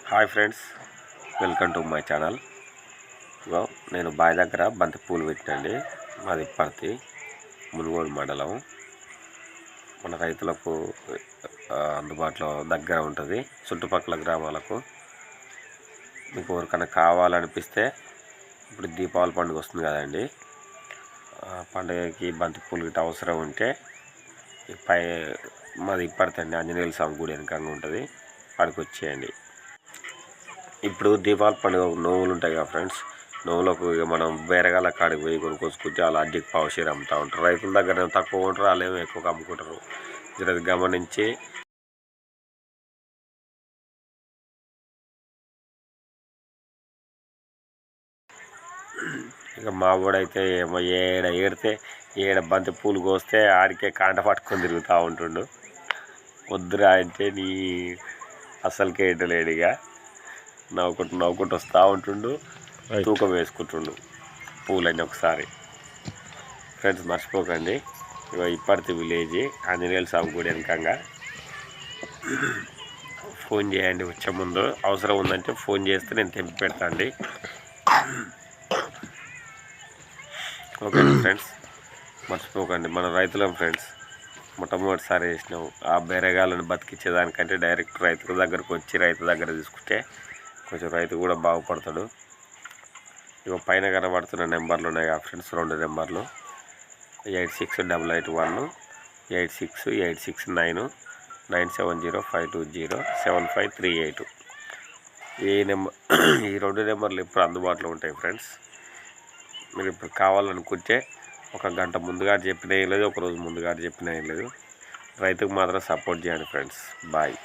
Hi friends, welcome to my channel. నేను బావి దగ్గర బంతి పూలు పెట్టండి. మాది పర్తి మునుగోడు మండలం. మన రైతులకు అందుబాటులో దగ్గర ఉంటుంది. చుట్టుపక్కల గ్రామాలకు మీకు ఎవరికైనా కావాలనిపిస్తే ఇప్పుడు దీపావళి పండుగ వస్తుంది కదండి. పండుగకి బంతి పూలు గిట్ట అవసరం ఉంటే మాది పర్తి అండి, ఆంజనేయుల స్వామి గుడి వెనకంగా ఉంటుంది. అక్కడికి వచ్చేయండి. ఇప్పుడు దీపావళి పండుగ నోవులు ఉంటాయి కదా ఫ్రెండ్స్, నోవులకు మనం బేరగాల కాడికి పోయి కొనుక్కొచ్చుకుంటే వాళ్ళు అడ్డికి పావుషేరు అమ్ముతూ ఉంటారు. రైతుల దగ్గర తక్కువ ఉంటారు, వాళ్ళు ఎక్కువగా అమ్ముకుంటారు. ఇది గమనించి ఇక మా వాడైతే ఏమో ఏడ బంతి పూలు కోస్తే ఆడికే కాంట పట్టుకొని తిరుగుతూ ఉంటుండు. వద్దురా అంటే నీ అస్సలకే ఎట్టలేడిగా నవ్వుకుంటూ వస్తూ ఉంటుండు. తూకం వేసుకుంటుండు పూలన్నీ ఒకసారి. ఫ్రెండ్స్ మర్చిపోకండి, ఇప్పటి విలేజ్ ఆంజనేయుల స్వామి గుడి వెనకంగా. ఫోన్ చేయండి వచ్చే ముందు, అవసరం ఉందంటే ఫోన్ చేస్తే నేను తెంపి పెడతా అండి. ఓకే ఫ్రెండ్స్, మర్చిపోకండి. మన రైతులం ఫ్రెండ్స్, మొట్టమొదటిసారి వేసినాం. ఆ బెరగాలను బతికించేదానికంటే డైరెక్ట్ రైతు దగ్గరకు వచ్చి రైతు దగ్గర తీసుకుంటే కొంచెం రైతు కూడా బాగుపడతాడు. ఇక పైన కనబడుతున్న నెంబర్లు ఉన్నాయి కదా ఫ్రెండ్స్, 2 నెంబర్లు 8688 8689 970520753 ఈ 2 నెంబర్లు ఇప్పుడు అందుబాటులో ఉంటాయి ఫ్రెండ్స్. మీరు ఇప్పుడు కావాలనుకుంటే ఒక గంట ముందుగా చెప్పినా ఏం లేదు, ఒక రోజు ముందుగా చెప్పినా ఏం లేదు. రైతుకు మాత్రం సపోర్ట్ చేయండి ఫ్రెండ్స్. బాయ్.